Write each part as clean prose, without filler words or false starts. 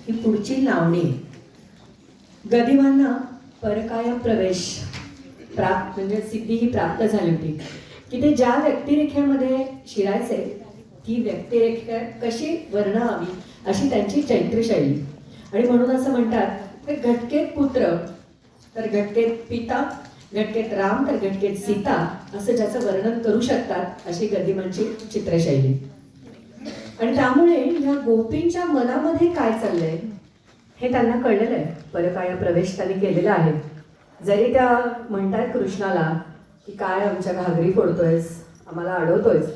ही पुढची लावणी. गदिमांना परकाया प्रवेश प्राप्त म्हणजे सिद्धी ही प्राप्त झाली होती की ते ज्या व्यक्तिरेखेमध्ये शिरायचे ती व्यक्तिरेखा कशी वर्णावी अशी त्यांची चैत्रशैली. आणि म्हणून असं म्हणतात की घटकेत पुत्र तर घटकेत पिता, घटकेत राम तर घटकेत सीता असं ज्याचं वर्णन करू शकतात अशी गदिमांची चित्रशैली. आणि त्यामुळे या गोपींच्या मनामध्ये काय चाललंय हे त्यांना कळलेलं आहे. परकाया प्रवेश त्यांनी केलेला आहे. जरी त्या म्हणतात कृष्णाला की काय आमच्या घागरी फोडतोयस, आम्हाला अडवतोयस,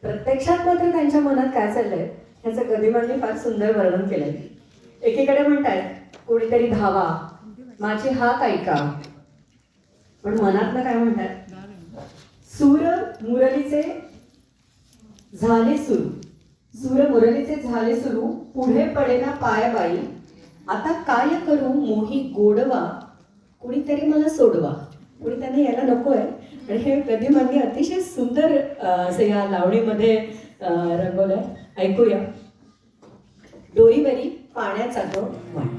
प्रत्यक्षात मात्र त्यांच्या मनात काय चाललंय ह्याचं गदिमांनी फार सुंदर वर्णन केलंय. एकीकडे म्हणतायत कोणीतरी धावा, माझी हाक ऐका, पण मनातनं काय म्हणतात, सूर मुरलीचे झाले सुरू, सूर मुरलीचे झाले सुरू, पुढे पडेना पाय बाई, आता काय करू मोही गोडवा, कुणीतरी मला सोडवा. कुणी त्यांना यायला नको आहे. आणि हे गदिमांनी अतिशय सुंदर असं या लावणीमध्ये रंगवलंय. ऐकूया. डोईवरी पाण्याचा तो वाट.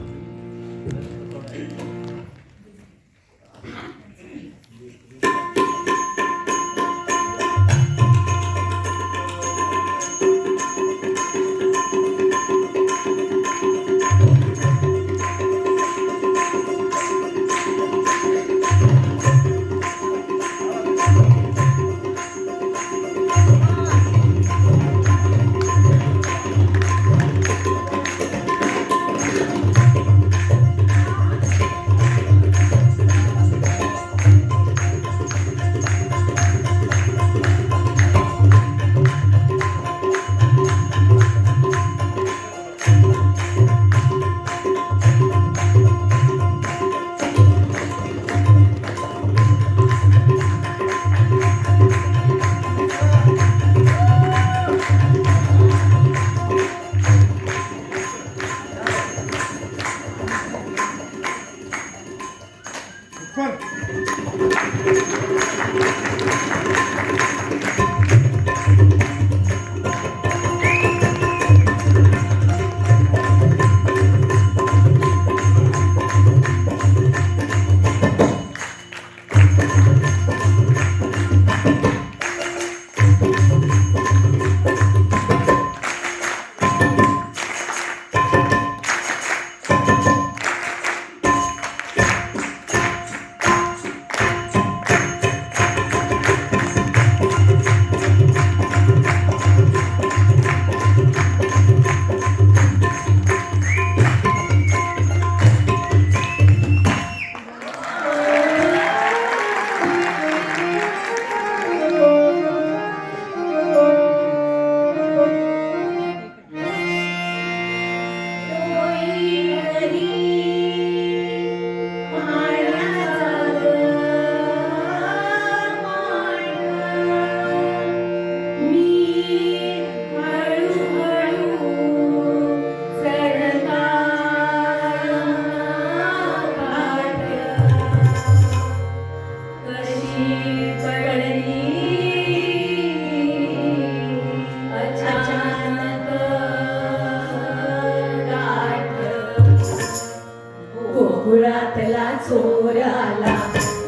गोकुळातला चोर आला,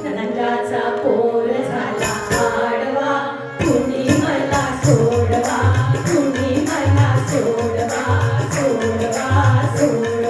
नंदाचा पोर झाला आडवा, तुम्ही मला सोडवा, तुम्ही मला सोडवा, सोडवा, सोडवा.